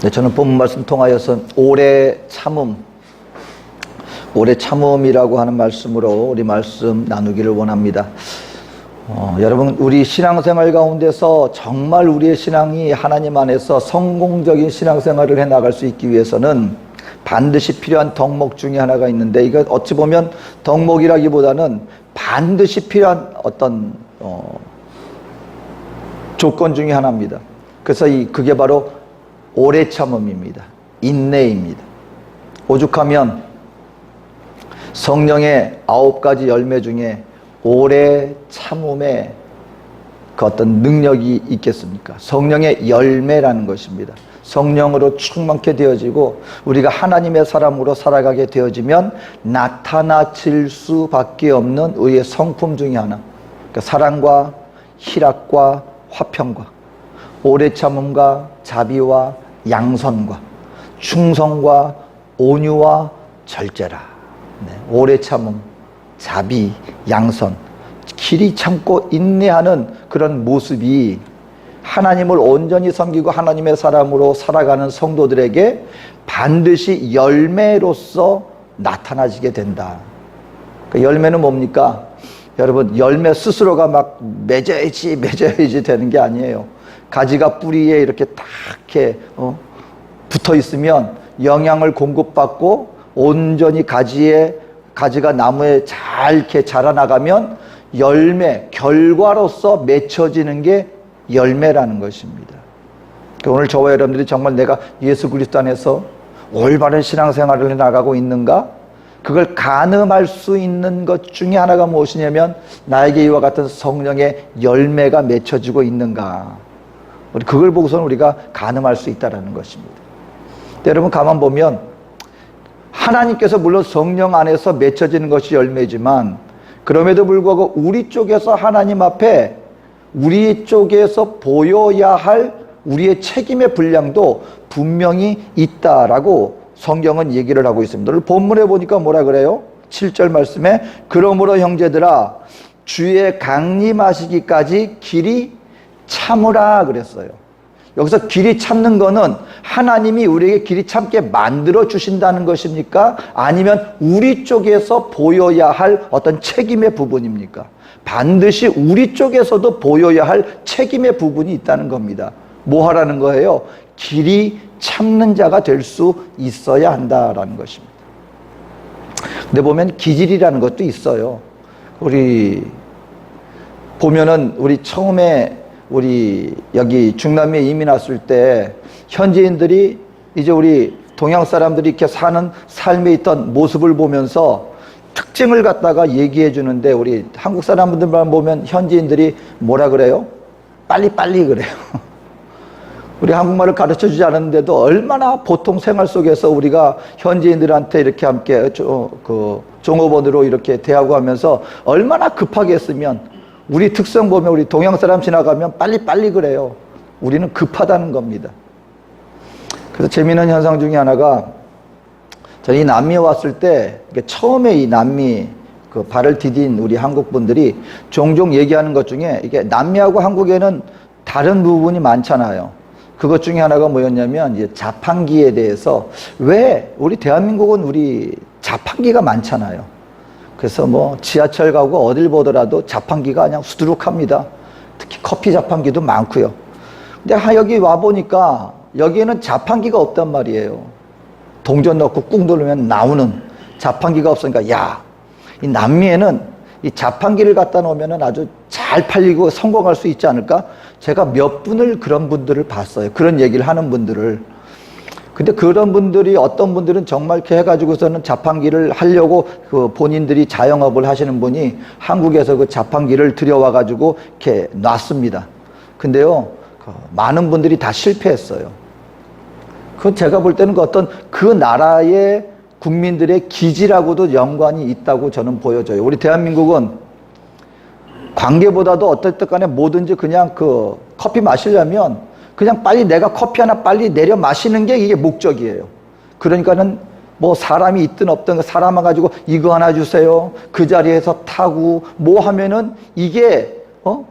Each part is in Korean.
네, 저는 본문 말씀 통하여서 오래 참음이라고 하는 말씀으로 우리 말씀 나누기를 원합니다. 여러분, 우리 신앙생활 가운데서 정말 우리의 신앙이 하나님 안에서 성공적인 신앙생활을 해나갈 수 있기 위해서는 반드시 필요한 덕목 중에 하나가 있는데, 이거 어찌 보면 덕목이라기보다는 반드시 필요한 어떤 조건 중에 하나입니다. 그래서 그게 바로 오래 참음입니다. 인내입니다. 오죽하면 성령의 9가지 열매 중에 오래 참음의 그 어떤 능력이 있겠습니까? 성령의 열매라는 것입니다. 성령으로 충만케 되어지고 우리가 하나님의 사람으로 살아가게 되어지면 나타나질 수밖에 없는 의의 성품 중에 하나, 그러니까 사랑과 희락과 화평과 오래 참음과 자비와 양선과 충성과 온유와 절제라. 오래 참음, 자비, 양선, 길이 참고 인내하는 그런 모습이 하나님을 온전히 섬기고 하나님의 사람으로 살아가는 성도들에게 반드시 열매로서 나타나지게 된다. 그 열매는 뭡니까? 여러분, 열매 스스로가 막 맺어야지 되는 게 아니에요. 가지가 뿌리에 이렇게 딱 이렇게 붙어 있으면 영양을 공급받고 온전히 가지가 나무에 잘 이렇게 자라나가면 열매, 결과로서 맺혀지는 게 열매라는 것입니다. 오늘 저와 여러분들이 정말 내가 예수 그리스도 안에서 올바른 신앙생활을 해나가고 있는가? 그걸 가늠할 수 있는 것 중에 하나가 무엇이냐면 나에게 이와 같은 성령의 열매가 맺혀지고 있는가? 그걸 보고서는 우리가 가늠할 수 있다는 것입니다. 여러분, 가만 보면 하나님께서 물론 성령 안에서 맺혀지는 것이 열매지만 그럼에도 불구하고 우리 쪽에서 하나님 앞에 우리 쪽에서 보여야 할 우리의 책임의 분량도 분명히 있다라고 성경은 얘기를 하고 있습니다. 오늘 본문에 보니까 뭐라 그래요? 7절 말씀에 그러므로 형제들아 주의 강림하시기까지 길이 참으라 그랬어요. 여기서 길이 참는 거는 하나님이 우리에게 길이 참게 만들어 주신다는 것입니까? 아니면 우리 쪽에서 보여야 할 어떤 책임의 부분입니까? 반드시 우리 쪽에서도 보여야 할 책임의 부분이 있다는 겁니다. 뭐 하라는 거예요? 길이 참는 자가 될 수 있어야 한다라는 것입니다. 근데 보면 기질이라는 것도 있어요. 우리 보면은 우리 처음에 우리 여기 중남미에 이민 왔을 때 현지인들이 이제 우리 동양 사람들이 이렇게 사는 삶에 있던 모습을 보면서 특징을 갖다가 얘기해 주는데 우리 한국 사람들만 보면 현지인들이 뭐라 그래요? 빨리빨리 그래요. 우리 한국말을 가르쳐 주지 않았는데도 얼마나 보통 생활 속에서 우리가 현지인들한테 이렇게 함께 종업원으로 이렇게 대하고 하면서 얼마나 급하게 했으면 우리 특성 보면 우리 동양 사람 지나가면 빨리빨리 그래요. 우리는 급하다는 겁니다. 그래서 재미있는 현상 중에 하나가 저는 이 남미에 왔을 때 처음에 이 남미 발을 디딘 우리 한국 분들이 종종 얘기하는 것 중에 이게 남미하고 한국에는 다른 부분이 많잖아요. 그것 중에 하나가 뭐였냐면 이제 자판기에 대해서 왜 우리 대한민국은 우리 자판기가 많잖아요. 그래서 뭐 지하철 가고 어딜 보더라도 자판기가 그냥 수두룩합니다. 특히 커피 자판기도 많고요. 근데 여기 와보니까 여기에는 자판기가 없단 말이에요. 동전 넣고 꾹 누르면 나오는 자판기가 없으니까 이 남미에는 이 자판기를 갖다 놓으면 아주 잘 팔리고 성공할 수 있지 않을까? 제가 몇 분을 그런 분들을 봤어요. 그런 얘기를 하는 분들을. 근데 그런 분들이 어떤 분들은 정말 이렇게 해가지고서는 자판기를 하려고 본인들이 자영업을 하시는 분이 한국에서 그 자판기를 들여와가지고 이렇게 놨습니다. 근데요, 많은 분들이 다 실패했어요. 그 제가 볼 때는 그 나라의 국민들의 기질하고도 연관이 있다고 저는 보여져요. 우리 대한민국은 관계보다도 어떨 때 간에 뭐든지 그냥 커피 마시려면 그냥 빨리 내가 커피 하나 빨리 내려 마시는 게 이게 목적이에요. 그러니까는 뭐 사람이 있든 없든 사람 와가지고 이거 하나 주세요. 그 자리에서 타고 뭐 하면은 이게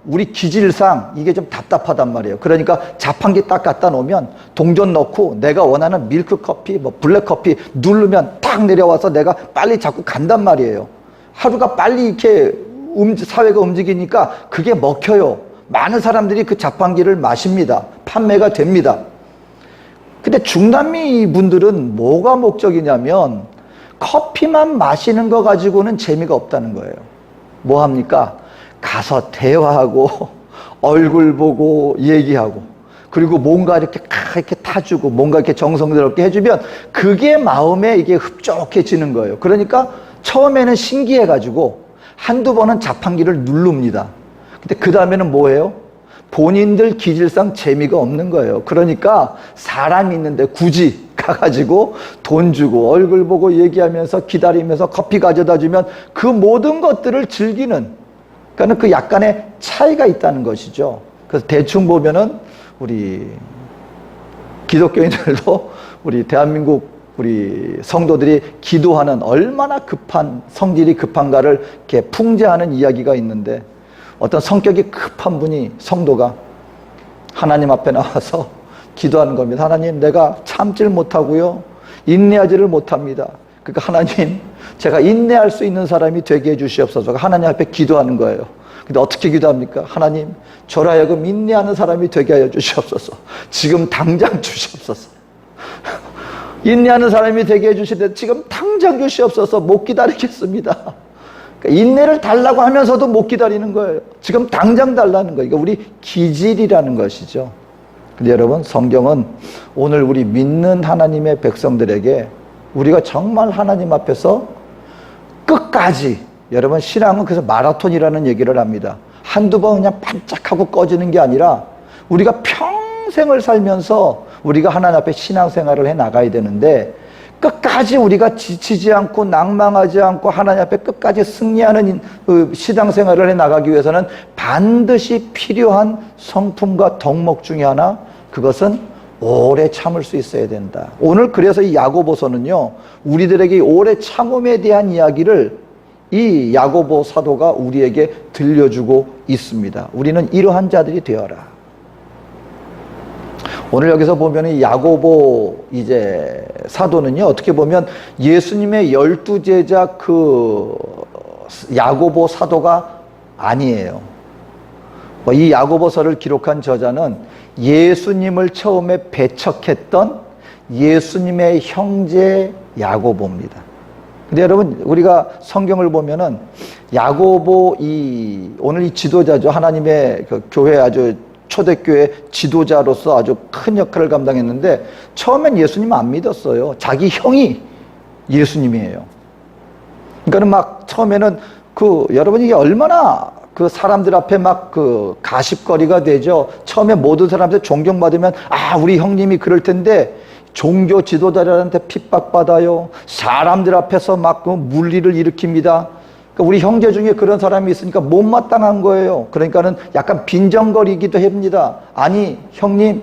우리 기질상 이게 좀 답답하단 말이에요. 그러니까 자판기 딱 갖다 놓으면 동전 넣고 내가 원하는 밀크 커피, 뭐 블랙 커피 누르면 딱 내려와서 내가 빨리 자꾸 간단 말이에요. 하루가 빨리 이렇게 사회가 움직이니까 그게 먹혀요. 많은 사람들이 그 자판기를 마십니다. 판매가 됩니다. 근데 중남미 분들은 뭐가 목적이냐면 커피만 마시는 거 가지고는 재미가 없다는 거예요. 뭐 합니까? 가서 대화하고 얼굴 보고 얘기하고 그리고 뭔가 이렇게 타주고 뭔가 이렇게 정성스럽게 해주면 그게 마음에 이게 흡족해지는 거예요. 그러니까 처음에는 신기해가지고 한두 번은 자판기를 누릅니다. 근데 그 다음에는 뭐예요? 본인들 기질상 재미가 없는 거예요. 그러니까 사람이 있는데 굳이 가가지고 돈 주고 얼굴 보고 얘기하면서 기다리면서 커피 가져다 주면 그 모든 것들을 즐기는, 그러니까 그 약간의 차이가 있다는 것이죠. 그래서 대충 보면은 우리 기독교인들도 우리 대한민국 우리 성도들이 기도하는 얼마나 급한, 성질이 급한가를 이렇게 풍자하는 이야기가 있는데, 어떤 성격이 급한 분이, 성도가 하나님 앞에 나와서 기도하는 겁니다. 하나님, 내가 참지를 못하고요, 인내하지를 못합니다. 그러니까 하나님, 제가 인내할 수 있는 사람이 되게 해주시옵소서. 하나님 앞에 기도하는 거예요. 근데 어떻게 기도합니까? 하나님, 저로 하여금 인내하는 사람이 되게 하여 주시옵소서. 지금 당장 주시옵소서. 인내하는 사람이 되게 해주시되 지금 당장 주시옵소서. 못 기다리겠습니다. 그러니까 인내를 달라고 하면서도 못 기다리는 거예요. 지금 당장 달라는 거예요. 그러니까 우리 기질이라는 것이죠. 근데 여러분, 성경은 오늘 우리 믿는 하나님의 백성들에게 우리가 정말 하나님 앞에서 끝까지, 여러분 신앙은 그래서 마라톤이라는 얘기를 합니다. 한두 번 그냥 반짝하고 꺼지는 게 아니라 우리가 평생을 살면서 우리가 하나님 앞에 신앙생활을 해 나가야 되는데, 끝까지 우리가 지치지 않고 낭망하지 않고 하나님 앞에 끝까지 승리하는 신앙생활을 해 나가기 위해서는 반드시 필요한 성품과 덕목 중에 하나, 그것은 오래 참을 수 있어야 된다. 오늘 그래서 이 야고보서는요, 우리들에게 오래 참음에 대한 이야기를 이 야고보 사도가 우리에게 들려주고 있습니다. 우리는 이러한 자들이 되어라. 오늘 여기서 보면 이 야고보 이제 사도는요, 어떻게 보면 예수님의 12제자 그 야고보 사도가 아니에요. 이 야고보서를 기록한 저자는 예수님을 처음에 배척했던 예수님의 형제 야고보입니다. 근데 여러분, 우리가 성경을 보면은 야고보 오늘 이 지도자죠. 하나님의 그 교회 아주 초대교회 지도자로서 아주 큰 역할을 감당했는데, 처음엔 예수님 안 믿었어요. 자기 형이 예수님이에요. 그러니까는 막 처음에는 여러분 이게 얼마나 그 사람들 앞에 막 가십거리가 되죠. 처음에 모든 사람들 존경받으면 우리 형님이 그럴 텐데, 종교 지도자들한테 핍박받아요. 사람들 앞에서 막 물리를 일으킵니다. 우리 형제 중에 그런 사람이 있으니까 못마땅한 거예요. 그러니까는 약간 빈정거리기도 합니다. 아니, 형님,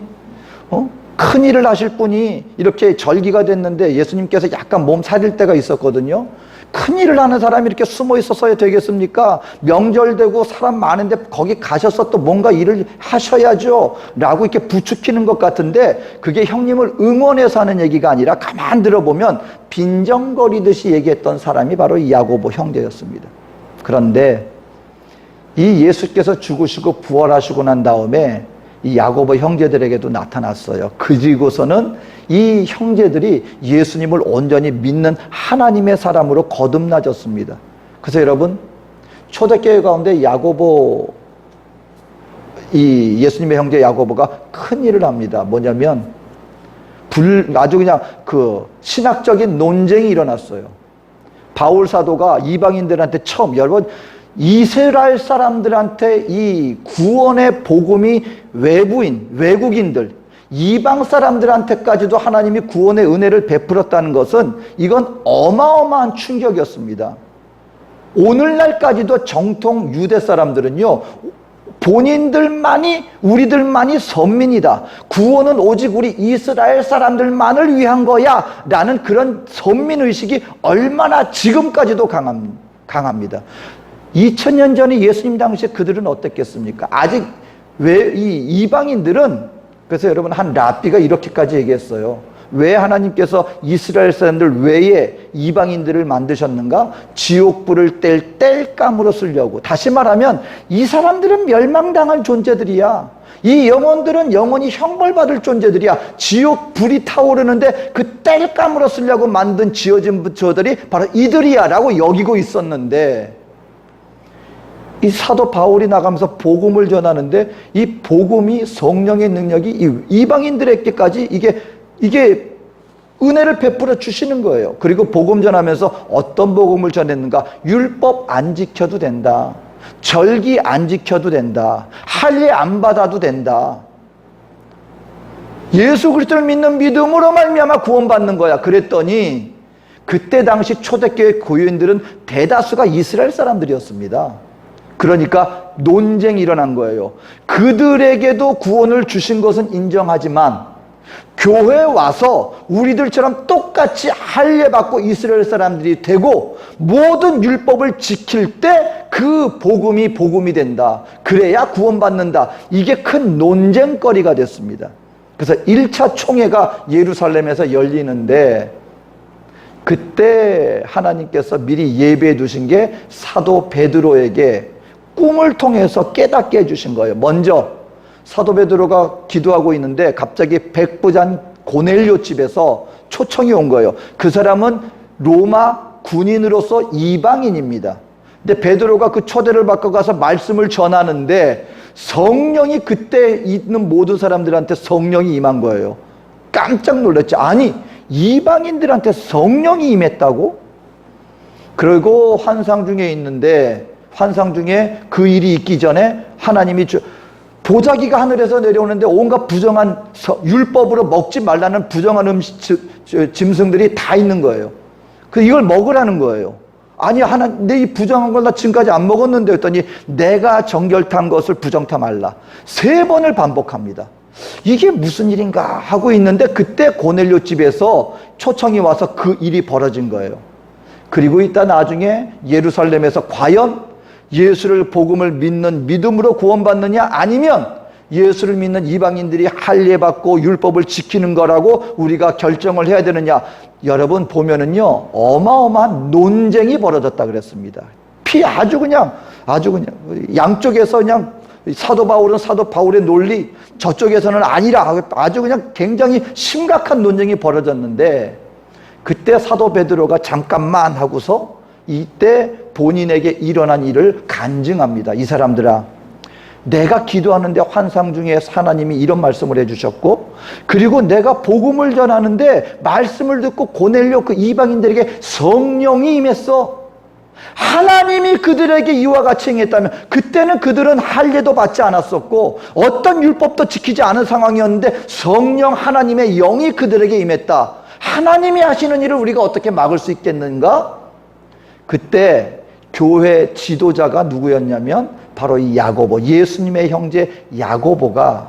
큰일을 하실 분이 이렇게 절기가 됐는데 예수님께서 약간 몸 사릴 때가 있었거든요. 큰일을 하는 사람이 이렇게 숨어 있었어야 되겠습니까? 명절 되고 사람 많은데 거기 가셔서 또 뭔가 일을 하셔야죠 라고 이렇게 부추기는 것 같은데, 그게 형님을 응원해서 하는 얘기가 아니라 가만 들어보면 빈정거리듯이 얘기했던 사람이 바로 이 야고보 형제였습니다. 그런데 이 예수께서 죽으시고 부활하시고 난 다음에 이 야고보 형제들에게도 나타났어요. 그리고서는 이 형제들이 예수님을 온전히 믿는 하나님의 사람으로 거듭나졌습니다. 그래서 여러분, 초대교회 가운데 야고보, 이 예수님의 형제 야고보가 큰 일을 합니다. 뭐냐면 아주 그냥 신학적인 논쟁이 일어났어요. 바울 사도가 이방인들한테 처음, 여러분, 이스라엘 사람들한테 이 구원의 복음이 외국인들, 이방 사람들한테까지도 하나님이 구원의 은혜를 베풀었다는 것은 이건 어마어마한 충격이었습니다. 오늘날까지도 정통 유대 사람들은요, 우리들만이 선민이다. 구원은 오직 우리 이스라엘 사람들만을 위한 거야 라는 그런 선민의식이 얼마나 지금까지도 강합니다. 2000년 전에 예수님 당시에 그들은 어땠겠습니까? 아직 왜 이 이방인들은, 그래서 여러분 한 랍비가 이렇게까지 얘기했어요. 왜 하나님께서 이스라엘 사람들 외에 이방인들을 만드셨는가? 지옥불을 뗄 땔감으로 쓰려고. 다시 말하면 이 사람들은 멸망당할 존재들이야. 이 영혼들은 영원히 형벌받을 존재들이야. 지옥불이 타오르는데 그 땔감으로 쓰려고 만든 지어진 부처들이 바로 이들이야 라고 여기고 있었는데, 이 사도 바울이 나가면서 복음을 전하는데 이 복음이, 성령의 능력이 이 이방인들에게까지 이게 은혜를 베풀어 주시는 거예요. 그리고 복음 전하면서 어떤 복음을 전했는가? 율법 안 지켜도 된다. 절기 안 지켜도 된다. 할례 안 받아도 된다. 예수 그리스도를 믿는 믿음으로 말미암아 구원받는 거야. 그랬더니 그때 당시 초대교회 교인들은 대다수가 이스라엘 사람들이었습니다. 그러니까 논쟁이 일어난 거예요. 그들에게도 구원을 주신 것은 인정하지만 교회에 와서 우리들처럼 똑같이 할례 받고 이스라엘 사람들이 되고 모든 율법을 지킬 때 그 복음이 된다. 그래야 구원받는다. 이게 큰 논쟁거리가 됐습니다. 그래서 1차 총회가 예루살렘에서 열리는데, 그때 하나님께서 미리 예배해 두신 게 사도 베드로에게 꿈을 통해서 깨닫게 해주신 거예요. 먼저 사도 베드로가 기도하고 있는데 갑자기 백부장 고넬료 집에서 초청이 온 거예요. 그 사람은 로마 군인으로서 이방인입니다. 근데 베드로가 그 초대를 받고 가서 말씀을 전하는데 성령이, 그때 있는 모든 사람들한테 성령이 임한 거예요. 깜짝 놀랐죠. 아니, 이방인들한테 성령이 임했다고? 그리고 환상 중에 있는데, 환상 중에 그 일이 있기 전에 하나님이 보자기가 하늘에서 내려오는데 온갖 부정한, 율법으로 먹지 말라는 부정한 음식, 짐승들이 다 있는 거예요. 이걸 먹으라는 거예요. 아니, 내 이 부정한 걸 나 지금까지 안 먹었는데 했더니 내가 정결탄 것을 부정타 말라. 3번을 반복합니다. 이게 무슨 일인가 하고 있는데 그때 고넬료 집에서 초청이 와서 그 일이 벌어진 거예요. 그리고 이따 나중에 예루살렘에서 과연 예수를, 복음을 믿는 믿음으로 구원받느냐, 아니면 예수를 믿는 이방인들이 할례 받고 율법을 지키는 거라고 우리가 결정을 해야 되느냐. 여러분 보면은요, 어마어마한 논쟁이 벌어졌다 그랬습니다. 아주 그냥 양쪽에서 그냥 사도 바울은 사도 바울의 논리, 저쪽에서는 아니라, 아주 그냥 굉장히 심각한 논쟁이 벌어졌는데, 그때 사도 베드로가 잠깐만 하고서 이때 본인에게 일어난 일을 간증합니다. 이 사람들아, 내가 기도하는데 환상 중에 하나님이 이런 말씀을 해주셨고, 그리고 내가 복음을 전하는데 말씀을 듣고 고넬료 그 이방인들에게 성령이 임했어. 하나님이 그들에게 이와 같이 행했다면, 그때는 그들은 할례도 받지 않았었고 어떤 율법도 지키지 않은 상황이었는데 성령 하나님의 영이 그들에게 임했다. 하나님이 하시는 일을 우리가 어떻게 막을 수 있겠는가? 그때 교회 지도자가 누구였냐면 바로 이 야고보, 예수님의 형제 야고보가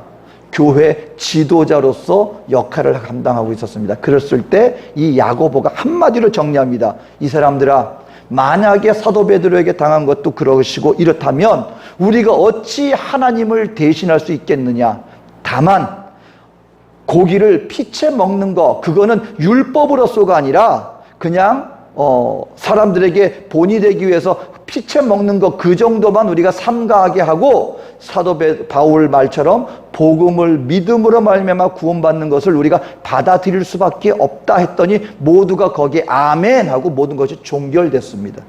교회 지도자로서 역할을 감당하고 있었습니다. 그랬을 때 이 야고보가 한마디로 정리합니다. 이 사람들아, 만약에 사도 베드로에게 당한 것도 그러시고 이렇다면 우리가 어찌 하나님을 대신할 수 있겠느냐. 다만 고기를 피채 먹는 거, 그거는 율법으로서가 아니라 그냥 사람들에게 본이 되기 위해서 피채 먹는 거, 그 정도만 우리가 삼가하게 하고, 사도 바울 말처럼 복음을 믿음으로 말미암아 구원받는 것을 우리가 받아들일 수밖에 없다 했더니 모두가 거기에 아멘 하고 모든 것이 종결됐습니다.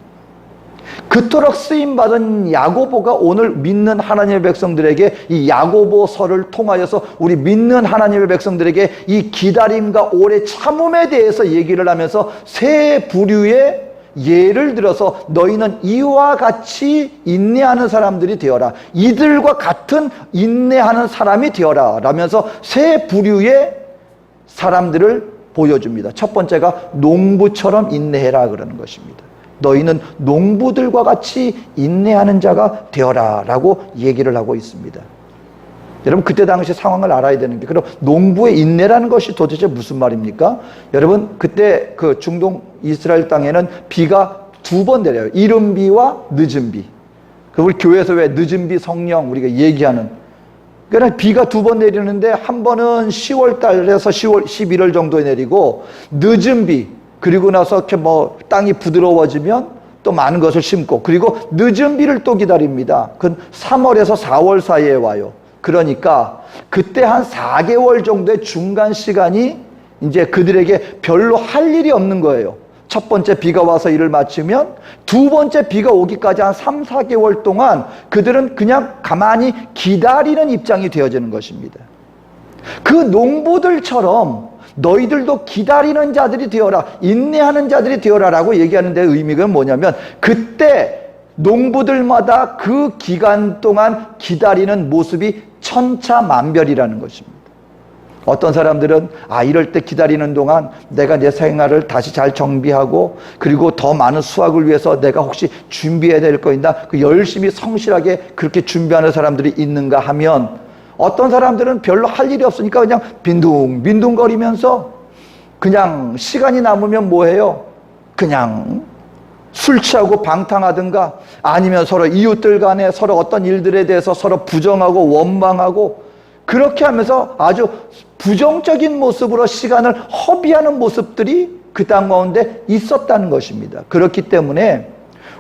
그토록 쓰임받은 야고보가 오늘 믿는 하나님의 백성들에게 이 야고보서를 통하여서 우리 믿는 하나님의 백성들에게 이 기다림과 오래 참음에 대해서 얘기를 하면서 세 부류의 예를 들어서 너희는 이와 같이 인내하는 사람들이 되어라. 이들과 같은 인내하는 사람이 되어라. 라면서 세 부류의 사람들을 보여줍니다. 첫 번째가 농부처럼 인내해라 그러는 것입니다. 너희는 농부들과 같이 인내하는 자가 되어라 라고 얘기를 하고 있습니다. 여러분, 그때 당시 상황을 알아야 되는 게, 그럼 농부의 인내라는 것이 도대체 무슨 말입니까? 여러분, 그때 그 중동 이스라엘 땅에는 비가 2번 내려요. 이른 비와 늦은 비. 우리 교회에서 왜 늦은 비 성령 우리가 얘기하는, 그러니까 비가 2번 내리는데 한 번은 10월 달에서 10월, 11월 정도에 내리고, 늦은 비, 그리고 나서 이렇게 뭐 땅이 부드러워지면 또 많은 것을 심고, 그리고 늦은 비를 또 기다립니다. 그건 3월에서 4월 사이에 와요. 그러니까 그때 한 4개월 정도의 중간 시간이 이제 그들에게 별로 할 일이 없는 거예요. 첫 번째 비가 와서 일을 마치면 두 번째 비가 오기까지 한 3, 4개월 동안 그들은 그냥 가만히 기다리는 입장이 되어지는 것입니다. 그 농부들처럼 너희들도 기다리는 자들이 되어라, 인내하는 자들이 되어라 라고 얘기하는 데 의미가 뭐냐면, 그때 농부들마다 그 기간 동안 기다리는 모습이 천차만별이라는 것입니다. 어떤 사람들은 이럴 때 기다리는 동안 내가 내 생활을 다시 잘 정비하고, 그리고 더 많은 수확을 위해서 내가 혹시 준비해야 될 거 있나, 그 열심히 성실하게 그렇게 준비하는 사람들이 있는가 하면, 어떤 사람들은 별로 할 일이 없으니까 그냥 빈둥빈둥거리면서 그냥 시간이 남으면 뭐해요? 그냥 술 취하고 방탕하든가, 아니면 서로 이웃들 간에 서로 어떤 일들에 대해서 서로 부정하고 원망하고, 그렇게 하면서 아주 부정적인 모습으로 시간을 허비하는 모습들이 그 땅 가운데 있었다는 것입니다. 그렇기 때문에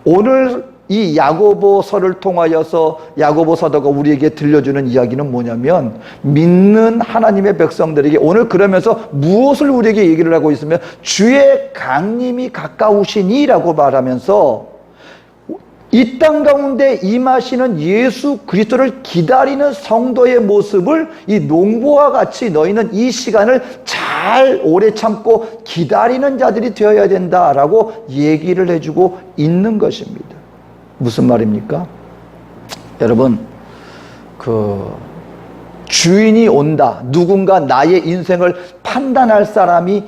오늘 이 야고보서를 통하여서 야고보 사도가 우리에게 들려주는 이야기는 뭐냐면, 믿는 하나님의 백성들에게 오늘 그러면서 무엇을 우리에게 얘기를 하고 있으면, 주의 강림이 가까우시니라고 말하면서 이 땅 가운데 임하시는 예수 그리스도를 기다리는 성도의 모습을 이 농부와 같이 너희는 이 시간을 잘 오래 참고 기다리는 자들이 되어야 된다라고 얘기를 해주고 있는 것입니다. 무슨 말입니까? 여러분, 주인이 온다, 누군가 나의 인생을 판단할 사람이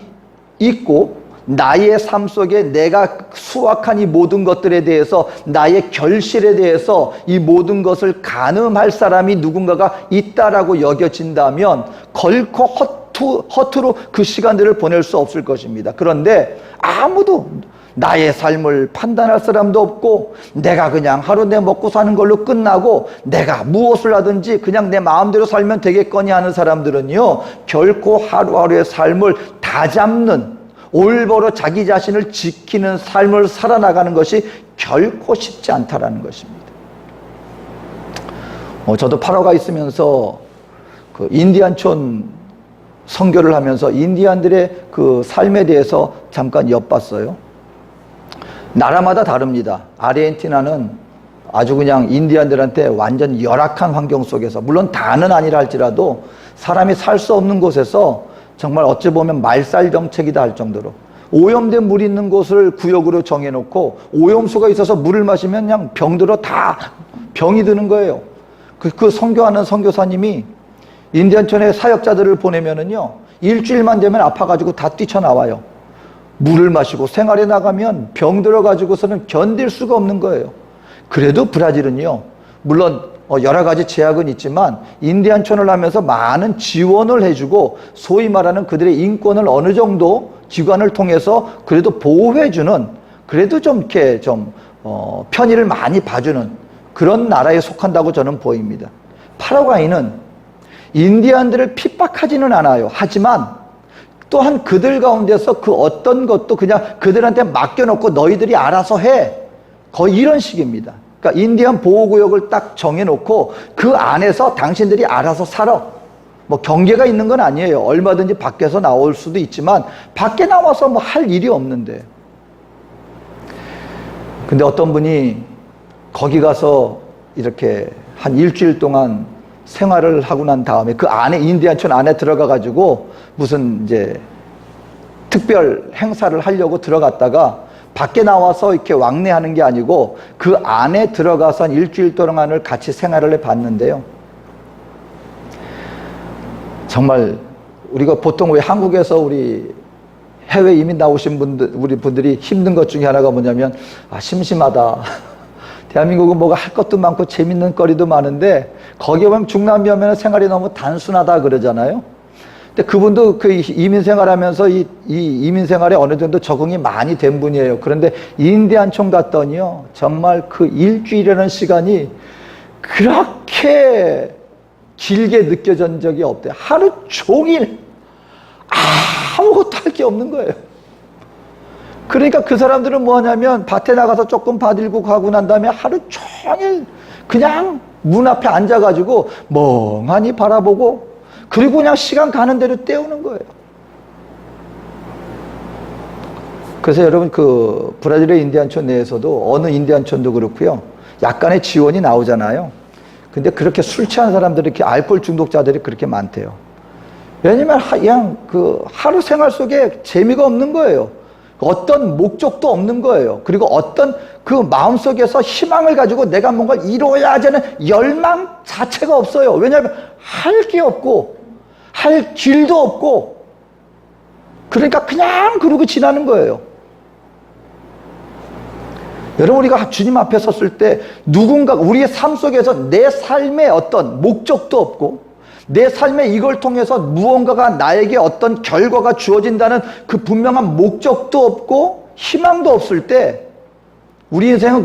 있고, 나의 삶 속에 내가 수확한 이 모든 것들에 대해서, 나의 결실에 대해서 이 모든 것을 가늠할 사람이 누군가가 있다라고 여겨진다면 결코 허투루 그 시간들을 보낼 수 없을 것입니다. 그런데 아무도 나의 삶을 판단할 사람도 없고, 내가 그냥 하루 내 먹고 사는 걸로 끝나고 내가 무엇을 하든지 그냥 내 마음대로 살면 되겠거니 하는 사람들은요, 결코 하루하루의 삶을 다잡는, 올바로 자기 자신을 지키는 삶을 살아나가는 것이 결코 쉽지 않다라는 것입니다. 저도 파라과이 있으면서 그 인디안촌 선교를 하면서 인디안들의 그 삶에 대해서 잠깐 엿봤어요. 나라마다 다릅니다. 아르헨티나는 아주 그냥 인디안들한테 완전 열악한 환경 속에서, 물론 다는 아니라 할지라도 사람이 살 수 없는 곳에서 정말 어찌 보면 말살 정책이다 할 정도로 오염된 물이 있는 곳을 구역으로 정해놓고, 오염수가 있어서 물을 마시면 그냥 병들어 다 병이 드는 거예요. 그 선교하는 선교사님이 인디안촌에 사역자들을 보내면은요, 일주일만 되면 아파가지고 다 뛰쳐나와요. 물을 마시고 생활에 나가면 병 들어가지고서는 견딜 수가 없는 거예요. 그래도 브라질은요, 물론 여러 가지 제약은 있지만 인디안촌을 하면서 많은 지원을 해주고, 소위 말하는 그들의 인권을 어느 정도 기관을 통해서 그래도 보호해주는, 그래도 좀 이렇게 편의를 많이 봐주는 그런 나라에 속한다고 저는 보입니다. 파라과이는 인디안들을 핍박하지는 않아요. 하지만 또한 그들 가운데서 그 어떤 것도 그냥 그들한테 맡겨놓고 너희들이 알아서 해, 거의 이런 식입니다. 그러니까 인디안 보호구역을 딱 정해놓고 그 안에서 당신들이 알아서 살아. 뭐 경계가 있는 건 아니에요. 얼마든지 밖에서 나올 수도 있지만 밖에 나와서 뭐 할 일이 없는데. 근데 어떤 분이 거기 가서 이렇게 한 일주일 동안 생활을 하고 난 다음에 그 안에, 인디안촌 안에 들어가 가지고 무슨 이제 특별 행사를 하려고 들어갔다가 밖에 나와서 이렇게 왕래하는 게 아니고 그 안에 들어가서 한 일주일 동안을 같이 생활을 해봤는데요. 정말 우리가 보통 왜 한국에서 우리 해외 이민 나오신 우리 분들이 힘든 것 중에 하나가 뭐냐면, 심심하다. 대한민국은 뭐가 할 것도 많고 재밌는 거리도 많은데 거기에 보면 중남미 오면 생활이 너무 단순하다 그러잖아요. 근데 그분도 그 이민 생활하면서 이 이민 생활에 어느 정도 적응이 많이 된 분이에요. 그런데 인디안촌 갔더니요, 정말 그 일주일이라는 시간이 그렇게 길게 느껴진 적이 없대요. 하루 종일 아무것도 할 게 없는 거예요. 그러니까 그 사람들은 뭐 하냐면 밭에 나가서 조금 밭일고 가고 난 다음에 하루 종일 그냥 문 앞에 앉아가지고 멍하니 바라보고, 그리고 그냥 시간 가는 대로 때우는 거예요. 그래서 여러분, 그 브라질의 인디안촌 내에서도 어느 인디안촌도 그렇고요, 약간의 지원이 나오잖아요. 근데 그렇게 술 취한 사람들이, 이렇게 알코올 중독자들이 그렇게 많대요. 왜냐면 그냥 그 하루 생활 속에 재미가 없는 거예요. 어떤 목적도 없는 거예요. 그리고 어떤 그 마음속에서 희망을 가지고 내가 뭔가를 이루어야 하는 열망 자체가 없어요. 왜냐하면 할 게 없고 할 길도 없고, 그러니까 그냥 그러고 지나는 거예요. 여러분, 우리가 주님 앞에 섰을 때 누군가 우리의 삶 속에서 내 삶에 어떤 목적도 없고, 내 삶에 이걸 통해서 무언가가 나에게 어떤 결과가 주어진다는 그 분명한 목적도 없고 희망도 없을 때, 우리 인생은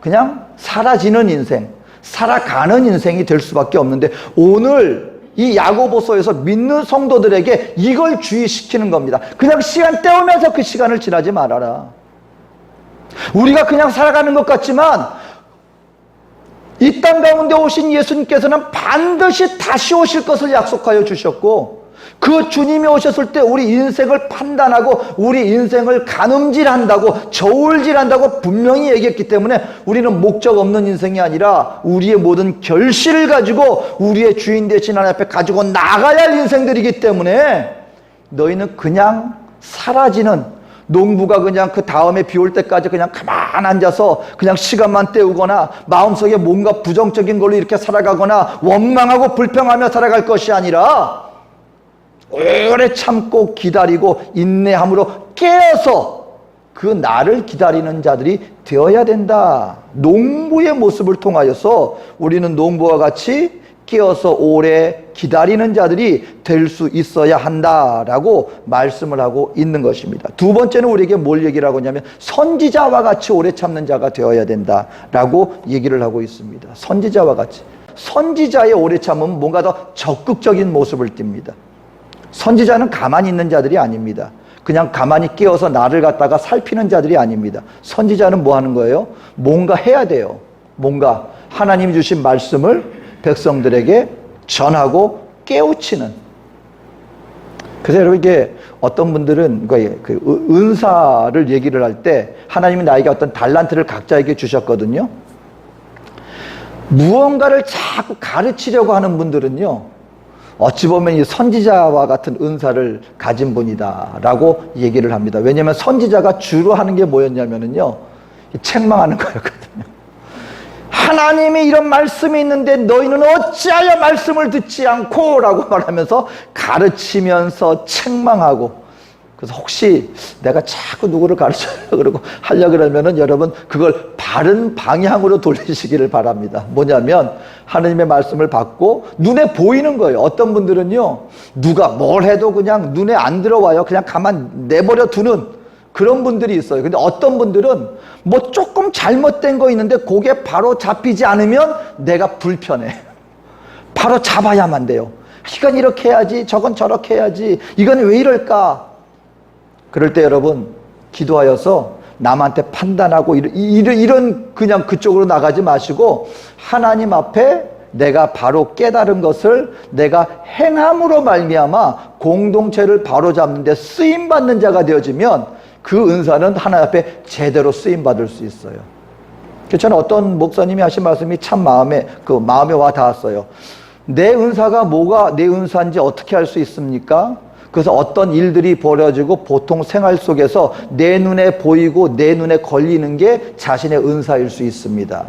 그냥 사라지는 인생, 살아가는 인생이 될 수밖에 없는데, 오늘 이 야고보서에서 믿는 성도들에게 이걸 주의시키는 겁니다. 그냥 시간 때우면서 그 시간을 지나지 말아라. 우리가 그냥 살아가는 것 같지만 이 땅 가운데 오신 예수님께서는 반드시 다시 오실 것을 약속하여 주셨고, 그 주님이 오셨을 때 우리 인생을 판단하고 우리 인생을 가늠질한다고, 저울질한다고 분명히 얘기했기 때문에 우리는 목적 없는 인생이 아니라 우리의 모든 결실을 가지고 우리의 주인 되신 하나님 앞에 가지고 나가야 할 인생들이기 때문에, 너희는 그냥 사라지는, 농부가 그냥 그 다음에 비 올 때까지 그냥 가만 앉아서 그냥 시간만 때우거나 마음속에 뭔가 부정적인 걸로 이렇게 살아가거나 원망하고 불평하며 살아갈 것이 아니라, 오래 참고 기다리고 인내함으로 깨어서 그 날을 기다리는 자들이 되어야 된다. 농부의 모습을 통하여서 우리는 농부와 같이 깨어서 오래 기다리는 자들이 될 수 있어야 한다라고 말씀을 하고 있는 것입니다. 두 번째는 우리에게 뭘 얘기를 하고 있냐면, 선지자와 같이 오래 참는 자가 되어야 된다라고 얘기를 하고 있습니다. 선지자와 같이. 선지자의 오래 참음은 뭔가 더 적극적인 모습을 띱니다. 선지자는 가만히 있는 자들이 아닙니다. 그냥 가만히 깨어서 나를 갖다가 살피는 자들이 아닙니다. 선지자는 뭐 하는 거예요? 뭔가 해야 돼요. 뭔가 하나님이 주신 말씀을 백성들에게 전하고 깨우치는. 그래서 여러분, 이게 어떤 분들은 그 은사를 얘기를 할 때 하나님이 나에게 어떤 달란트를 각자에게 주셨거든요. 무언가를 자꾸 가르치려고 하는 분들은요, 어찌 보면 이 선지자와 같은 은사를 가진 분이다라고 얘기를 합니다. 왜냐하면 선지자가 주로 하는 게 뭐였냐면요, 책망하는 거였거든요. 하나님이 이런 말씀이 있는데 너희는 어찌하여 말씀을 듣지 않고 라고 말하면서 가르치면서 책망하고, 그래서 혹시 내가 자꾸 누구를 가르치려고 그러고 하려고 그러면은 여러분, 그걸 바른 방향으로 돌리시기를 바랍니다. 뭐냐면, 하나님의 말씀을 받고 눈에 보이는 거예요. 어떤 분들은요, 누가 뭘 해도 그냥 눈에 안 들어와요. 그냥 가만 내버려 두는 그런 분들이 있어요. 근데 어떤 분들은 뭐 조금 잘못된 거 있는데 그게 바로 잡히지 않으면 내가 불편해. 바로 잡아야만 돼요. 이건 이렇게 해야지, 저건 저렇게 해야지, 이건 왜 이럴까? 그럴 때 여러분, 기도하여서 남한테 판단하고 이런 그냥 그쪽으로 나가지 마시고, 하나님 앞에 내가 바로 깨달은 것을 내가 행함으로 말미암아 공동체를 바로잡는 데 쓰임받는 자가 되어지면 그 은사는 하나님 앞에 제대로 쓰임받을 수 있어요. 저는 어떤 목사님이 하신 말씀이 참 마음에 와 닿았어요. 내 은사가 뭐가 내 은사인지 어떻게 알 수 있습니까? 그래서 어떤 일들이 벌어지고 보통 생활 속에서 내 눈에 보이고 내 눈에 걸리는 게 자신의 은사일 수 있습니다.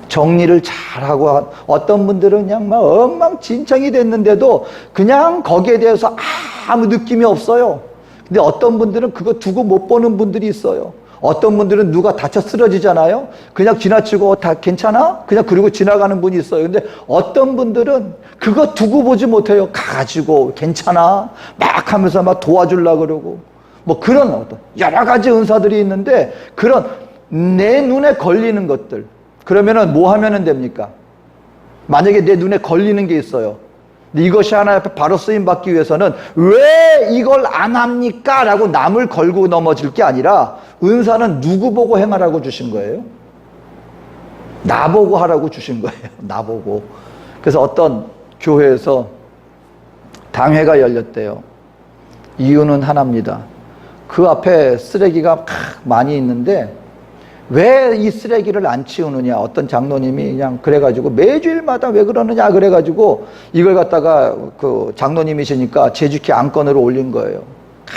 정리를 잘하고, 어떤 분들은 그냥 막 엉망진창이 됐는데도 그냥 거기에 대해서 아무 느낌이 없어요. 근데 어떤 분들은 그거 두고 못 보는 분들이 있어요. 어떤 분들은 누가 다쳐 쓰러지잖아요. 그냥 지나치고 다 괜찮아? 그냥 그리고 지나가는 분이 있어요. 근데 어떤 분들은 그거 두고 보지 못해요. 가가지고 괜찮아? 막 하면서 막 도와주려고 그러고 뭐 그런 어떤 여러 가지 은사들이 있는데 그런 내 눈에 걸리는 것들 그러면은 뭐 하면은 됩니까? 만약에 내 눈에 걸리는 게 있어요. 이것이 하나님 앞에 바로 쓰임받기 위해서는 왜 이걸 안 합니까? 라고 남을 걸고 넘어질 게 아니라 은사는 누구 보고 행하라고 주신 거예요? 나보고 하라고 주신 거예요. 나보고. 그래서 어떤 교회에서 당회가 열렸대요. 이유는 하나입니다. 그 앞에 쓰레기가 많이 있는데 왜 이 쓰레기를 안 치우느냐. 어떤 장로님이 그냥 그래가지고 매주일마다 왜 그러느냐 그래가지고 이걸 갖다가 그 장로님이시니까 제주키 안건으로 올린 거예요.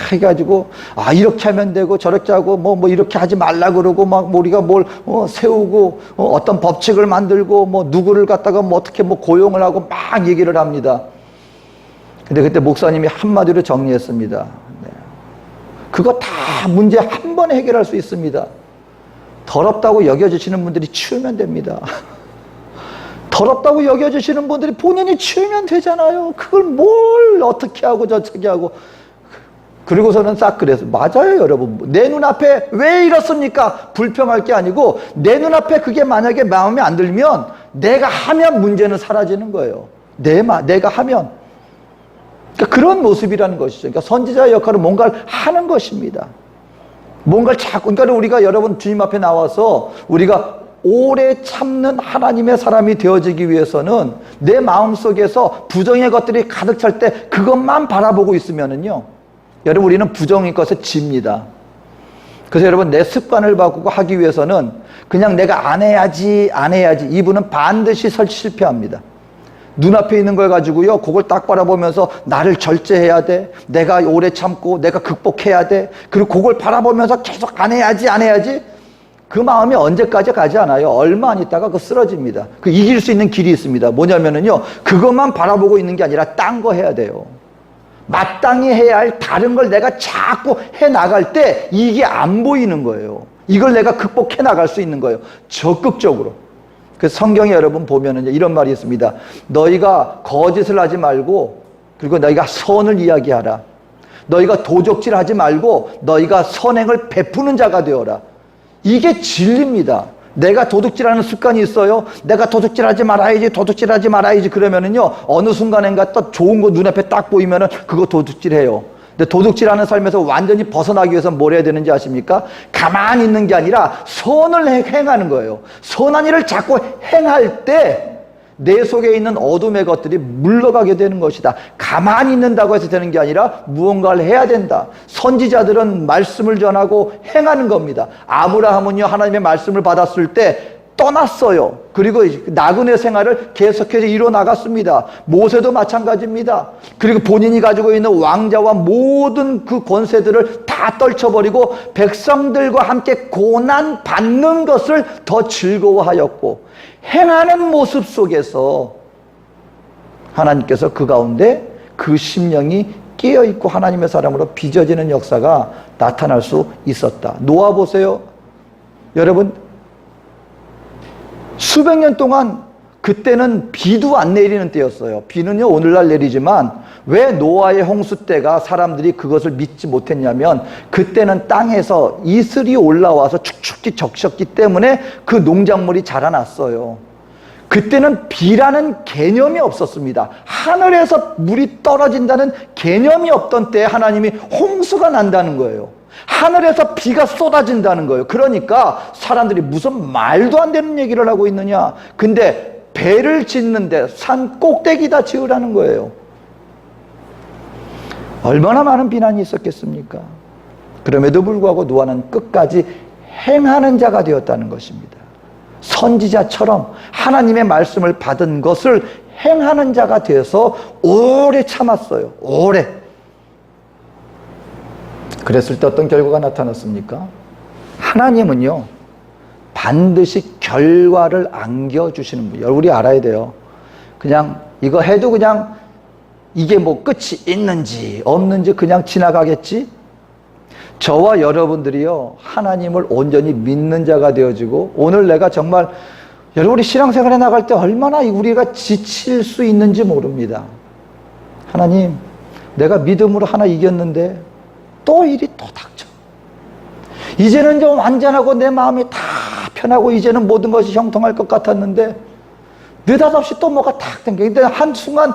해가지고 이렇게 하면 되고 저렇게 하고 뭐 이렇게 하지 말라 그러고 막 우리가 뭘 세우고 어떤 법칙을 만들고 뭐 누구를 갖다가 뭐 어떻게 뭐 고용을 하고 막 얘기를 합니다. 근데 그때 목사님이 한마디로 정리했습니다. 네. 그거 다 문제 한 번에 해결할 수 있습니다. 더럽다고 여겨지시는 분들이 치우면 됩니다. 더럽다고 여겨지시는 분들이 본인이 치우면 되잖아요. 그걸 뭘 어떻게 하고 저렇게 하고. 그리고서는 싹 그래서 맞아요 여러분. 내 눈앞에 왜 이렇습니까? 불평할 게 아니고 내 눈앞에 그게 만약에 마음에 안 들면 내가 하면 문제는 사라지는 거예요. 내가 하면. 그러니까 그런 모습이라는 것이죠. 그러니까 선지자의 역할은 뭔가를 하는 것입니다. 뭔가를 자꾸, 그러니까 우리가 여러분 주님 앞에 나와서 우리가 오래 참는 하나님의 사람이 되어지기 위해서는 내 마음속에서 부정의 것들이 가득 찰 때 그것만 바라보고 있으면은요, 여러분 우리는 부정의 것에 집니다. 그래서 여러분 내 습관을 바꾸고 하기 위해서는 그냥 내가 안 해야지 이분은 반드시 실패합니다. 눈앞에 있는 걸 가지고요, 그걸 딱 바라보면서 나를 절제해야 돼. 내가 오래 참고 내가 극복해야 돼. 그리고 그걸 바라보면서 계속 안 해야지. 그 마음이 언제까지 가지 않아요. 얼마 안 있다가 그 쓰러집니다. 그 이길 수 있는 길이 있습니다. 뭐냐면은요, 그것만 바라보고 있는 게 아니라 딴 거 해야 돼요. 마땅히 해야 할 다른 걸 내가 자꾸 해 나갈 때 이게 안 보이는 거예요. 이걸 내가 극복해 나갈 수 있는 거예요. 적극적으로. 그래서 성경에 여러분 보면은 이런 말이 있습니다. 너희가 거짓을 하지 말고, 그리고 너희가 선을 이야기하라. 너희가 도적질 하지 말고 너희가 선행을 베푸는 자가 되어라. 이게 진리입니다. 내가 도둑질하는 습관이 있어요. 내가 도둑질하지 말아야지 그러면은요, 어느 순간인가 또 좋은 거 눈앞에 딱 보이면은 그거 도둑질해요. 근데 도둑질하는 삶에서 완전히 벗어나기 위해서 뭘 해야 되는지 아십니까? 가만히 있는 게 아니라 선을 행하는 거예요. 선한 일을 자꾸 행할 때 내 속에 있는 어둠의 것들이 물러가게 되는 것이다. 가만히 있는다고 해서 되는 게 아니라 무언가를 해야 된다. 선지자들은 말씀을 전하고 행하는 겁니다. 아브라함은요, 하나님의 말씀을 받았을 때 떠났어요. 그리고 나그네 생활을 계속해서 이뤄나갔습니다. 모세도 마찬가지입니다. 그리고 본인이 가지고 있는 왕자와 모든 그 권세들을 다 떨쳐버리고 백성들과 함께 고난 받는 것을 더 즐거워하였고, 행하는 모습 속에서 하나님께서 그 가운데 그 심령이 깨어있고 하나님의 사람으로 빚어지는 역사가 나타날 수 있었다. 노아 보세요. 여러분, 수백 년 동안 그때는 비도 안 내리는 때였어요. 비는요 오늘날 내리지만 왜 노아의 홍수 때가 사람들이 그것을 믿지 못했냐면, 그때는 땅에서 이슬이 올라와서 축축히 적셨기 때문에 그 농작물이 자라났어요. 그때는 비라는 개념이 없었습니다. 하늘에서 물이 떨어진다는 개념이 없던 때에 하나님이 홍수가 난다는 거예요. 하늘에서 비가 쏟아진다는 거예요. 그러니까 사람들이 무슨 말도 안 되는 얘기를 하고 있느냐. 근데 배를 짓는데 산 꼭대기다 지으라는 거예요. 얼마나 많은 비난이 있었겠습니까? 그럼에도 불구하고 노아는 끝까지 행하는 자가 되었다는 것입니다. 선지자처럼 하나님의 말씀을 받은 것을 행하는 자가 되어서 오래 참았어요. 오래. 그랬을 때 어떤 결과가 나타났습니까? 하나님은요, 반드시 결과를 안겨주시는 분이에요. 우리 알아야 돼요. 그냥 이거 해도 그냥 이게 뭐 끝이 있는지 없는지 그냥 지나가겠지? 저와 여러분들이요, 하나님을 온전히 믿는 자가 되어지고, 오늘 내가 정말 여러분이 신앙생활에 나갈 때 얼마나 우리가 지칠 수 있는지 모릅니다. 하나님, 내가 믿음으로 하나 이겼는데 또 일이 또 닥쳐. 이제는 좀 완전하고 내 마음이 다 편하고 이제는 모든 것이 형통할 것 같았는데 느닷없이 또 뭐가 탁 당겨. 근데 한순간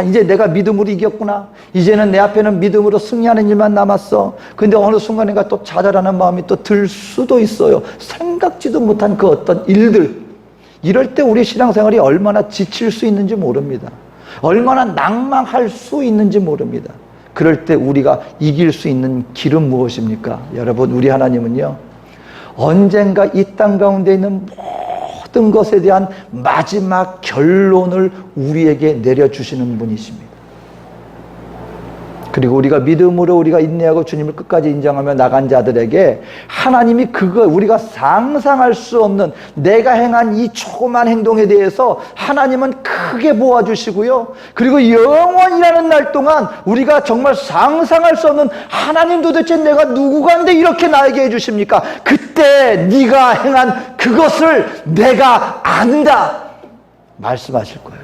이제 내가 믿음으로 이겼구나. 이제는 내 앞에는 믿음으로 승리하는 일만 남았어. 근데 어느 순간인가 또 좌절하는 마음이 또 들 수도 있어요. 생각지도 못한 그 어떤 일들. 이럴 때 우리 신앙생활이 얼마나 지칠 수 있는지 모릅니다. 얼마나 낭망할 수 있는지 모릅니다. 그럴 때 우리가 이길 수 있는 길은 무엇입니까? 여러분, 우리 하나님은요, 언젠가 이 땅 가운데 있는 모든 것에 대한 마지막 결론을 우리에게 내려주시는 분이십니다. 그리고 우리가 믿음으로 우리가 인내하고 주님을 끝까지 인정하며 나간 자들에게 하나님이 우리가 상상할 수 없는 내가 행한 이 조그만 행동에 대해서 하나님은 크게 모아주시고요. 그리고 영원이라는 날 동안 우리가 정말 상상할 수 없는 하나님, 도대체 내가 누구간데 이렇게 나에게 해주십니까? 그때 네가 행한 그것을 내가 안다 말씀하실 거예요.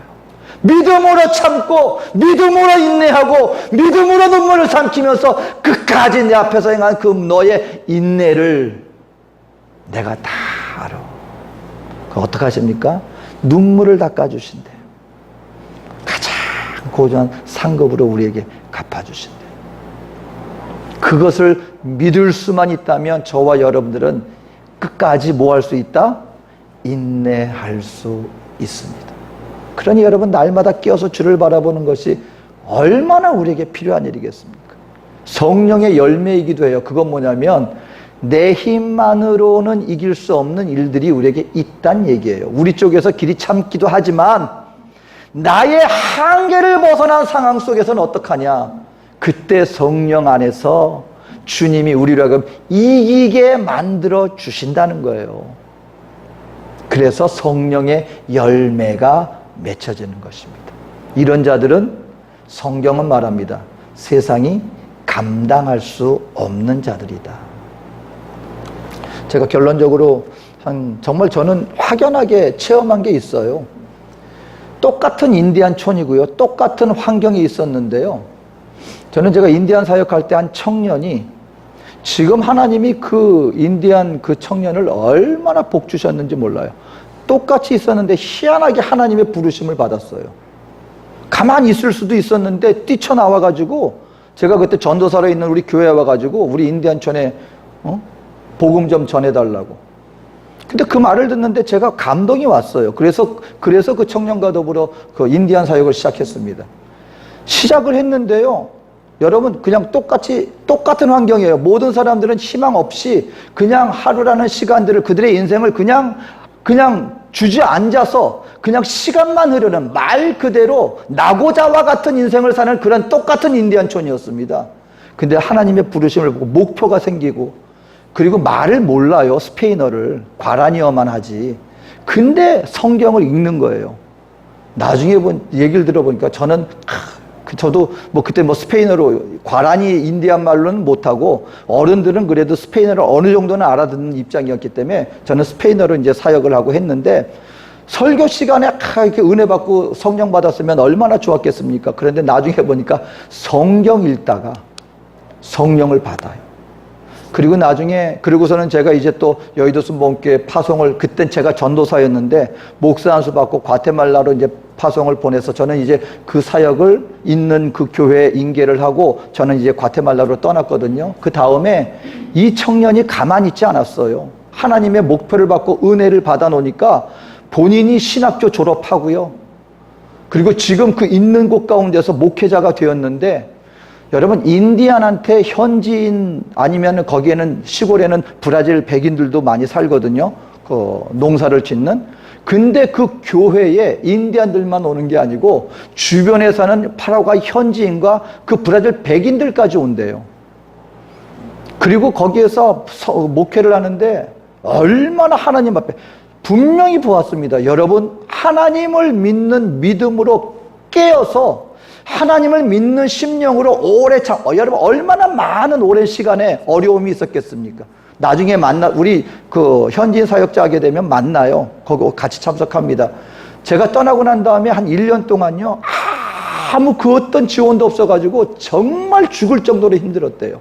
믿음으로 참고 믿음으로 인내하고 믿음으로 눈물을 삼키면서 끝까지 내 앞에서 행한 그 너의 인내를 내가 다 알아. 어떻게 하십니까? 눈물을 닦아주신대요. 가장 고귀한 상급으로 우리에게 갚아주신대요. 그것을 믿을 수만 있다면 저와 여러분들은 끝까지 뭐 할 수 있다? 인내할 수 있습니다. 그러니 여러분, 날마다 깨어서 주를 바라보는 것이 얼마나 우리에게 필요한 일이겠습니까? 성령의 열매이기도 해요. 그건 뭐냐면 내 힘만으로는 이길 수 없는 일들이 우리에게 있다는 얘기예요. 우리 쪽에서 길이 참기도 하지만 나의 한계를 벗어난 상황 속에서는 어떡하냐? 그때 성령 안에서 주님이 우리로 하여금 이기게 만들어 주신다는 거예요. 그래서 성령의 열매가 맺혀지는 것입니다. 이런 자들은 성경은 말합니다. 세상이 감당할 수 없는 자들이다. 제가 결론적으로 정말 저는 확연하게 체험한 게 있어요. 똑같은 인디안 촌이고요. 똑같은 환경에 있었는데요. 제가 인디안 사역할 때 한 청년이 지금 하나님이 그 인디안 그 청년을 얼마나 복 주셨는지 몰라요. 똑같이 있었는데 희한하게 하나님의 부르심을 받았어요. 가만히 있을 수도 있었는데 뛰쳐나와가지고 제가 그때 전도사로 있는 우리 교회에 와가지고 우리 인디안촌에 복음 좀 전해달라고. 근데 그 말을 듣는데 제가 감동이 왔어요. 그래서 그 청년과 더불어 그 인디안 사역을 시작했습니다. 시작을 했는데요. 여러분, 그냥 똑같은 환경이에요. 모든 사람들은 희망 없이 그냥 하루라는 시간들을, 그들의 인생을 그냥 주저앉아서 그냥 시간만 흐르는 말 그대로 나고자와 같은 인생을 사는 그런 똑같은 인디안촌이었습니다. 근데 하나님의 부르심을 보고 목표가 생기고, 그리고 말을 몰라요. 스페인어를. 과라니어만 하지. 근데 성경을 읽는 거예요. 나중에 얘기를 들어보니까 저도 그때 스페인어로 과라니 인디안 말로는 못하고 어른들은 그래도 스페인어를 어느 정도는 알아듣는 입장이었기 때문에 저는 스페인어로 이제 사역을 하고 했는데, 설교 시간에 이렇게 은혜 받고 성령 받았으면 얼마나 좋았겠습니까? 그런데 나중에 보니까 성경 읽다가 성령을 받아요. 그리고서는 제가 이제 또 여의도 순복음교회 파송을, 그땐 제가 전도사였는데 목사 안수 받고 과테말라로 이제 파송을 보내서 저는 이제 그 사역을 있는 그 교회에 인계를 하고 저는 이제 과테말라로 떠났거든요. 그 다음에 이 청년이 가만히 있지 않았어요. 하나님의 목표를 받고 은혜를 받아 놓으니까 본인이 신학교 졸업하고요. 그리고 지금 그 있는 곳 가운데서 목회자가 되었는데, 여러분, 인디안한테 현지인 아니면 거기에는 시골에는 브라질 백인들도 많이 살거든요. 그 농사를 짓는. 근데 그 교회에 인디안들만 오는 게 아니고 주변에 사는 파라과이 현지인과 그 브라질 백인들까지 온대요. 그리고 거기에서 목회를 하는데 얼마나 하나님 앞에 분명히 보았습니다. 여러분, 하나님을 믿는 믿음으로 깨어서 하나님을 믿는 심령으로 오래 여러분 얼마나 많은 오랜 시간에 어려움이 있었겠습니까? 나중에 우리 그 현지인 사역자 하게 되면 만나요. 거기 같이 참석합니다. 제가 떠나고 난 다음에 한 1년 동안요, 아무 그 어떤 지원도 없어가지고 정말 죽을 정도로 힘들었대요.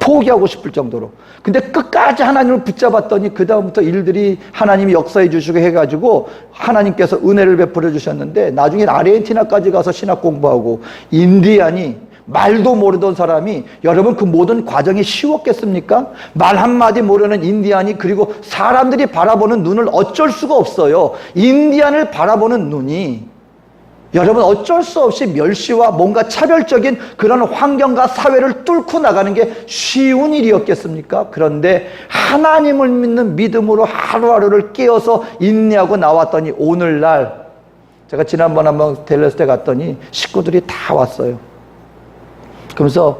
포기하고 싶을 정도로. 근데 끝까지 하나님을 붙잡았더니 그 다음부터 일들이 하나님이 역사해 주시고 해가지고 하나님께서 은혜를 베풀어 주셨는데, 나중에 아르헨티나까지 가서 신학 공부하고, 인디안이 말도 모르던 사람이, 여러분 그 모든 과정이 쉬웠겠습니까? 말 한마디 모르는 인디안이, 그리고 사람들이 바라보는 눈을 어쩔 수가 없어요. 인디안을 바라보는 눈이 여러분 어쩔 수 없이 멸시와 뭔가 차별적인 그런 환경과 사회를 뚫고 나가는 게 쉬운 일이었겠습니까? 그런데 하나님을 믿는 믿음으로 하루하루를 깨어서 인내하고 나왔더니, 오늘날 제가 지난번 한번 델레스 때 갔더니 식구들이 다 왔어요. 그러면서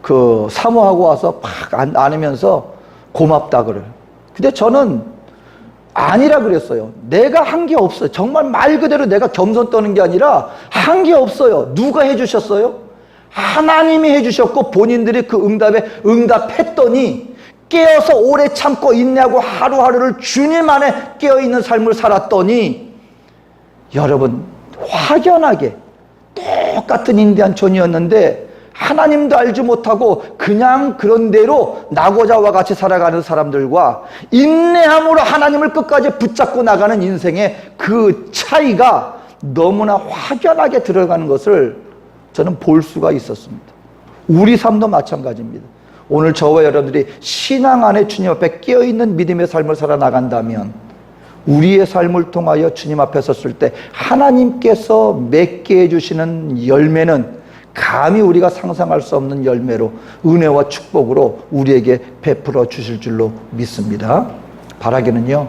그 사모하고 와서 팍 안으면서 고맙다 그래요. 근데 저는 아니라 그랬어요. 내가 한 게 없어요. 정말 말 그대로 내가 겸손 떠는 게 아니라 한 게 없어요. 누가 해주셨어요? 하나님이 해주셨고, 본인들이 그 응답에 응답했더니 깨어서 오래 참고 인내하고 하루하루를 주님 안에 깨어있는 삶을 살았더니, 여러분 확연하게 똑같은 인디안 촌이었는데 하나님도 알지 못하고 그냥 그런 대로 나고자와 같이 살아가는 사람들과 인내함으로 하나님을 끝까지 붙잡고 나가는 인생의 그 차이가 너무나 확연하게 들어가는 것을 저는 볼 수가 있었습니다. 우리 삶도 마찬가지입니다. 오늘 저와 여러분들이 신앙 안에 주님 앞에 깨어있는 믿음의 삶을 살아나간다면, 우리의 삶을 통하여 주님 앞에 섰을 때 하나님께서 맺게 해주시는 열매는 감히 우리가 상상할 수 없는 열매로, 은혜와 축복으로 우리에게 베풀어 주실 줄로 믿습니다. 바라기는요,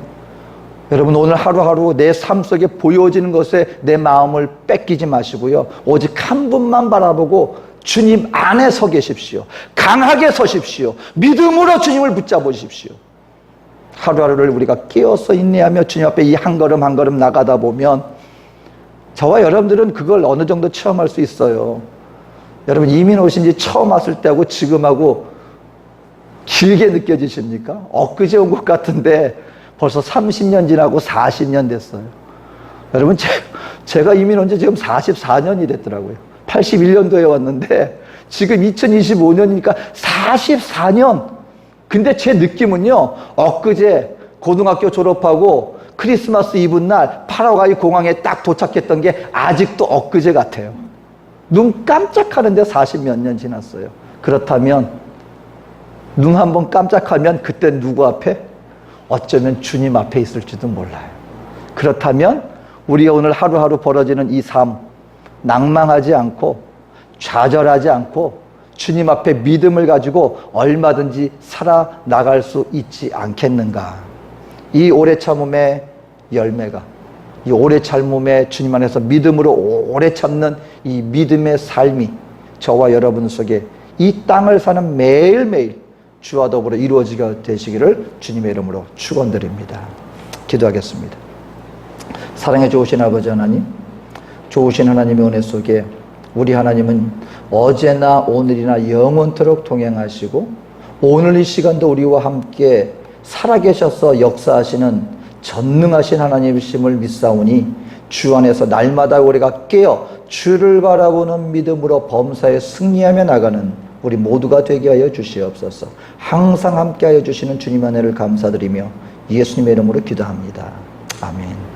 여러분 오늘 하루하루 내 삶 속에 보여지는 것에 내 마음을 뺏기지 마시고요, 오직 한 분만 바라보고 주님 안에 서 계십시오. 강하게 서십시오. 믿음으로 주님을 붙잡으십시오. 하루하루를 우리가 깨어서 인내하며 주님 앞에 이 한 걸음 한 걸음 나가다 보면, 저와 여러분들은 그걸 어느 정도 체험할 수 있어요. 여러분 이민 오신 지 처음 왔을 때하고 지금하고 길게 느껴지십니까? 엊그제 온 것 같은데 벌써 30년 지나고 40년 됐어요. 여러분 제가 이민 온 지 지금 44년이 됐더라고요. 81년도에 왔는데 지금 2025년이니까 44년. 근데 제 느낌은요, 엊그제 고등학교 졸업하고 크리스마스 이브 날 파라과이 공항에 딱 도착했던 게 아직도 엊그제 같아요. 눈 깜짝하는데 40몇 년 지났어요. 그렇다면 눈 한번 깜짝하면 그때 누구 앞에? 어쩌면 주님 앞에 있을지도 몰라요. 그렇다면 우리가 오늘 하루하루 벌어지는 이 삶, 낭망하지 않고 좌절하지 않고 주님 앞에 믿음을 가지고 얼마든지 살아나갈 수 있지 않겠는가. 이 오래 참음의 열매가, 이 오래 참음의 주님 안에서 믿음으로 오래 참는 이 믿음의 삶이 저와 여러분 속에 이 땅을 사는 매일매일 주와 더불어 이루어지게 되시기를 주님의 이름으로 축원드립니다. 기도하겠습니다. 사랑해 좋으신 아버지 하나님, 좋으신 하나님의 은혜 속에 우리 하나님은 어제나 오늘이나 영원토록 동행하시고, 오늘 이 시간도 우리와 함께 살아계셔서 역사하시는 전능하신 하나님이심을 믿사오니, 주 안에서 날마다 우리가 깨어 주를 바라보는 믿음으로 범사에 승리하며 나가는 우리 모두가 되게 하여 주시옵소서. 항상 함께 하여 주시는 주님 은혜를 감사드리며 예수님의 이름으로 기도합니다. 아멘.